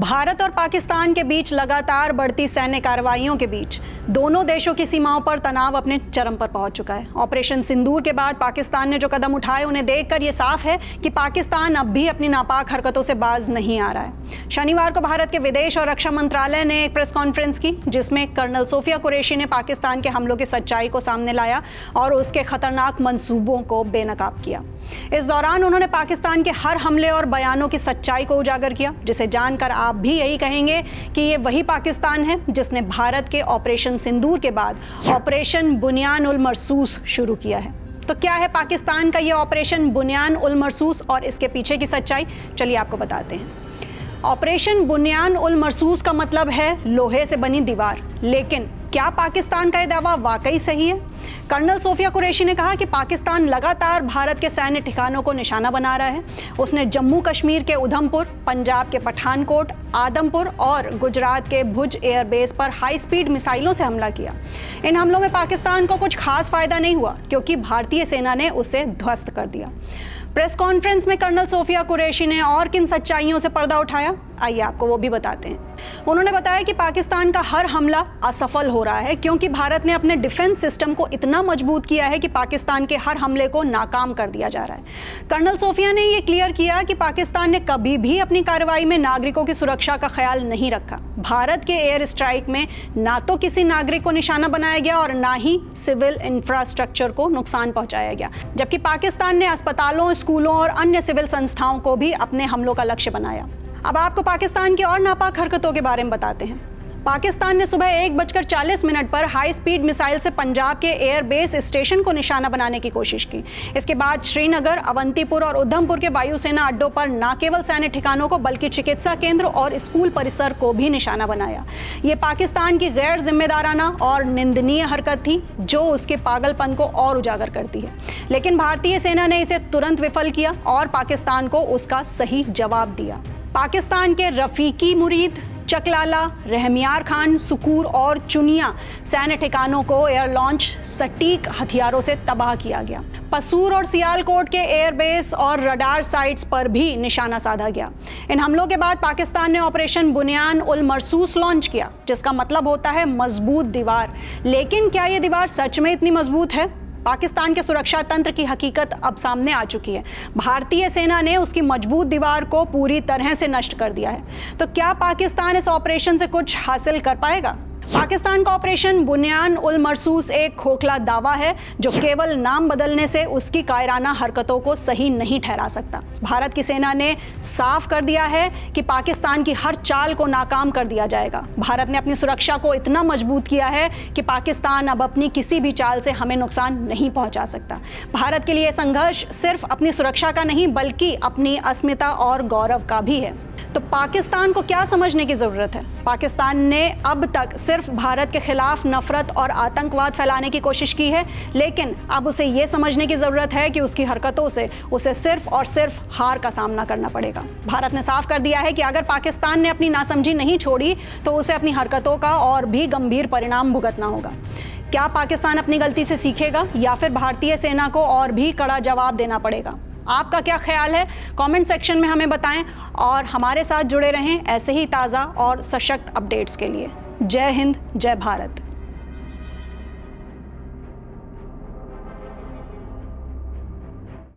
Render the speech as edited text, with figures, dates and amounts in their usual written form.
भारत और पाकिस्तान के बीच लगातार बढ़ती सैन्य कार्रवाइयों के बीच दोनों देशों की सीमाओं पर तनाव अपने चरम पर पहुंच चुका है। ऑपरेशन सिंदूर के बाद पाकिस्तान ने जो कदम उठाए उन्हें देखकर यह साफ है कि पाकिस्तान अब भी अपनी नापाक हरकतों से बाज नहीं आ रहा है। शनिवार को भारत के विदेश और रक्षा मंत्रालय ने एक प्रेस कॉन्फ्रेंस की, जिसमें कर्नल सोफिया कुरैशी ने पाकिस्तान के हमलों की सच्चाई को सामने लाया और उसके खतरनाक मंसूबों को बेनकाब किया। इस दौरान उन्होंने पाकिस्तान के हर हमले और बयानों की सच्चाई को उजागर किया, जिसे जानकर आप भी यही कहेंगे कि ये वही पाकिस्तान है जिसने भारत के ऑपरेशन सिंदूर के बाद ऑपरेशन बुनियान उल मरसूस शुरू किया है। तो क्या है पाकिस्तान का ये ऑपरेशन बुनियान उल मरसूस और इसके पीछे की सच्चाई, चलिए आपको बताते हैं। ऑपरेशन बुनियान उल मरसूस का मतलब है लोहे से बनी दीवार, लेकिन क्या पाकिस्तान का यह दावा वाकई सही है? कर्नल सोफिया कुरैशी ने कहा कि पाकिस्तान लगातार भारत के सैन्य ठिकानों को निशाना बना रहा है। उसने जम्मू कश्मीर के उधमपुर, पंजाब के पठानकोट, आदमपुर और गुजरात के भुज एयरबेस पर हाई स्पीड मिसाइलों से हमला किया। इन हमलों में पाकिस्तान को कुछ खास फायदा नहीं हुआ, क्योंकि भारतीय सेना ने उसे ध्वस्त कर दिया। प्रेस कॉन्फ्रेंस में कर्नल सोफिया कुरैशी ने और किन सच्चाइयों से पर्दा उठाया, आइए आपको वो भी बताते हैं। उन्होंने बताया कि पाकिस्तान का हर हमला असफल हो रहा है, क्योंकि भारत ने अपने डिफेंस सिस्टम को इतना मजबूत किया है कि पाकिस्तान के हर हमले को नाकाम कर दिया जा रहा है। कर्नल सोफिया ने ये क्लियर किया कि पाकिस्तान ने कभी भी अपनी कार्रवाई में नागरिकों की सुरक्षा का ख्याल नहीं रखा। भारत के एयर स्ट्राइक में ना तो किसी नागरिक को निशाना बनाया गया और ना ही सिविल इंफ्रास्ट्रक्चर को नुकसान पहुंचाया गया, जबकि पाकिस्तान ने अस्पतालों, स्कूलों और अन्य सिविल संस्थाओं को भी अपने हमलों का लक्ष्य बनाया। अब आपको पाकिस्तान की और नापाक हरकतों के बारे में बताते हैं। पाकिस्तान ने सुबह 1:40 पर हाई स्पीड मिसाइल से पंजाब के एयरबेस स्टेशन को निशाना बनाने की कोशिश की। इसके बाद श्रीनगर, अवंतीपुर और उधमपुर के वायुसेना अड्डों पर न केवल सैन्य ठिकानों को बल्कि चिकित्सा केंद्र और स्कूल परिसर को भी निशाना बनाया। ये पाकिस्तान की गैर जिम्मेदाराना और निंदनीय हरकत थी, जो उसके पागलपन को और उजागर करती है। लेकिन भारतीय सेना ने इसे तुरंत विफल किया और पाकिस्तान को उसका सही जवाब दिया। पाकिस्तान के रफीकी मुरीद, चकलाला, रहमियार खान, सुकूर और चुनिया सैन्य ठिकानों को एयर लॉन्च सटीक हथियारों से तबाह किया गया। पसूर और सियालकोट के एयरबेस और रडार साइट्स पर भी निशाना साधा गया। इन हमलों के बाद पाकिस्तान ने ऑपरेशन बुनियान उल मरसूस लॉन्च किया, जिसका मतलब होता है मजबूत दीवार। लेकिन क्या यह दीवार सच में इतनी मजबूत है? पाकिस्तान के सुरक्षा तंत्र की हकीकत अब सामने आ चुकी है। भारतीय सेना ने उसकी मजबूत दीवार को पूरी तरह से नष्ट कर दिया है। तो क्या पाकिस्तान इस ऑपरेशन से कुछ हासिल कर पाएगा? पाकिस्तान का ऑपरेशन बुनियान उल मरसूस एक खोखला दावा है, जो केवल नाम बदलने से उसकी कायराना हरकतों को सही नहीं ठहरा सकता। भारत की सेना ने साफ कर दिया है कि पाकिस्तान की हर चाल को नाकाम कर दिया जाएगा। भारत ने अपनी सुरक्षा को इतना मजबूत किया है कि पाकिस्तान अब अपनी किसी भी चाल से हमें नुकसान नहीं पहुंचा सकता। भारत के लिए संघर्ष सिर्फ अपनी सुरक्षा का नहीं, बल्कि अपनी अस्मिता और गौरव का भी है। तो पाकिस्तान को क्या समझने की ज़रूरत है? पाकिस्तान ने अब तक सिर्फ भारत के खिलाफ नफरत और आतंकवाद फैलाने की कोशिश की है, लेकिन अब उसे ये समझने की ज़रूरत है कि उसकी हरकतों से उसे सिर्फ और सिर्फ हार का सामना करना पड़ेगा। भारत ने साफ कर दिया है कि अगर पाकिस्तान ने अपनी नासमझी नहीं छोड़ी तो उसे अपनी हरकतों का और भी गंभीर परिणाम भुगतना होगा। क्या पाकिस्तान अपनी गलती से सीखेगा या फिर भारतीय सेना को और भी कड़ा जवाब देना पड़ेगा? आपका क्या ख्याल है? कमेंट सेक्शन में हमें बताएं और हमारे साथ जुड़े रहें ऐसे ही ताज़ा और सशक्त अपडेट्स के लिए। जय हिंद, जय भारत।